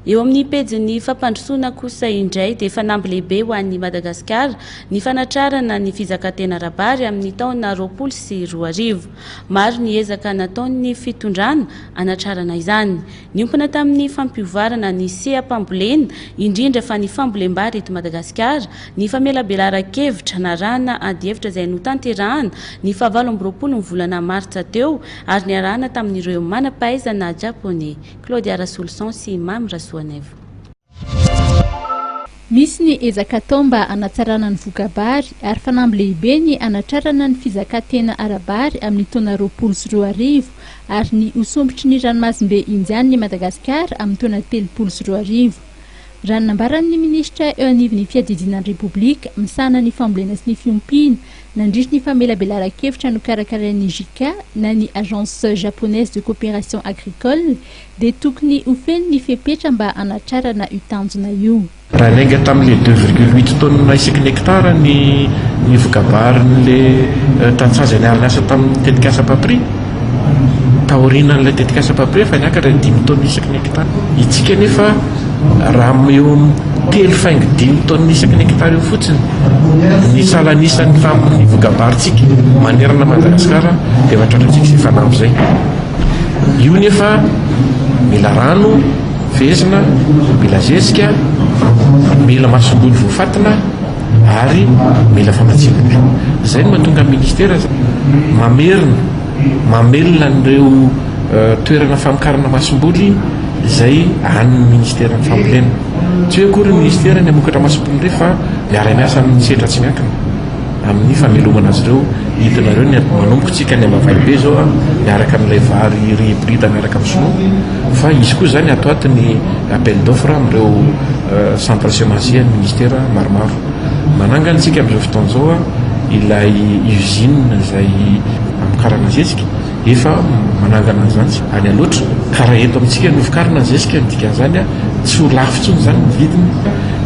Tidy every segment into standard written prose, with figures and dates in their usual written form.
Eo amin'ny pejy fampandrosoana kosa indray dia fanamby lehibe ho an'ny Madagasikara ny fanatrarana ny fizakantena ara-bary amin'ny taona 2024. Maro ny ezaka nataon'ny fitondrana anatrarana izany. Niompana tamin'ny fampiovarana ny seha-pambolena indrindra fa ny fambolem-bary eto Madagasikara, ny famelabelaran-kevitra narahana ady hevitra izay notanterahana ny 27 ny volana Martsa teo ary niarahana tamin'ireo manam-pahaizana japonais. Claudia Rasolson sy Mamy Rasoanevo. Misy ny ezaka tao mba anatsarana ny vokabary ary fanamby lehibe ny anatrarana ny fizakantena ara-bary amin'ny taona 2024 ary ny osombotry ny ranomasimbe indian'ny Madagasikara amin'ny taona 2024. Raha nambaran'ny ministra eo anivon'ny fiadidinan'ny Repoblika misana ny fambolena sy ny fiompiana nandritra ny famelabelaran-kevitra nokarakarain'ny JICA na ny agence japonaise de coopération agricole dia tokony ho feno ny fepetra mba anatrarana io tanjona io. Raha nainga tamin'le 2,8 tonnes isaky ny hektara ny vokabarin'le tantsazany arina asa tamin'ny tetika asa papri taorianan'ilay tetika asa papri fa niakatra 5 tonnes isaky ny hektara. Itsika nefa raha eo 3,5 tonnes isaky ny hektara eo fotsiny ny salanisan'ny tamin'ny vokabaritsika manerana Madagasikara dia mahatratratsika sy fanamby zay. Io nefa mila rano vezina, mila zezika, mila masomboly voafatina ary mila famatsivana. Zay no mahatonga ministera mamelona an'ireo toerana famokarana masomboly izay an'ny ministera ny fambolena. Tsy hoe akory ny ministera ny amokatra masomboly ndray fa miara-miasa amin'ny setra tsy miankina amin'ny famelomana azy ireo. Hitanareo ny manombokotsika ny amavaibe zao miaraka amin'ilay vary hybride miaraka amin'ny sinoa fa izy koa zany ato ato ny appel d'offre amin'ireo centre semencier ny ministera maromaro. Manangana antsika amin'izao fotoana zao ilay usine izay amokarana zezika efa manangana an'izany any aloatra ka raha eto amintsika novokarina zezika ny dikan'izany tsy ho lafo intsony zany ny vidiny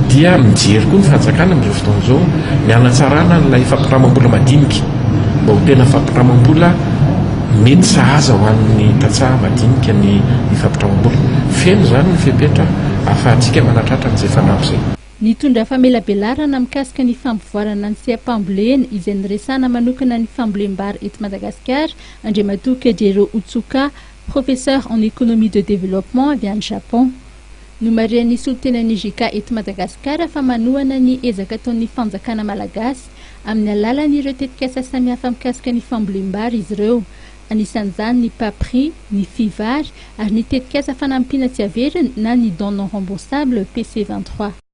dia mijery koa ny fanjakana amin'izao fotoana zao ny anatsarana n'ilay fampiramam-bola madinika mba ho tena fampiramam-bola mety sahaza ho an'ny tantsaha madinika ny fampiramam-bola. Feno zany ny fepetra ahafahantsika manatratra n'izay fanampy zay. Nitondra famelabelarana mikasika ny fampivoarana ny seha-pambolena izay niresana manokana ny fambolem-bary eto Madagasikara Andriamatoa Kejero Utsuka, professeur en économie de développement avy any Japon. No marian'ny solotenan'ny JICA eto Madagasikara fa manohana ny ezaka ataon'ny fanjakana malagasy amin'ny alalan'ireo tetikasa samihafa mikasika ny fambolem-bary izy ireo. Anisan'izany ny papri, ny fivary ary ny tetikasa fanampiana tsy averina na ny don non remboursable PC23.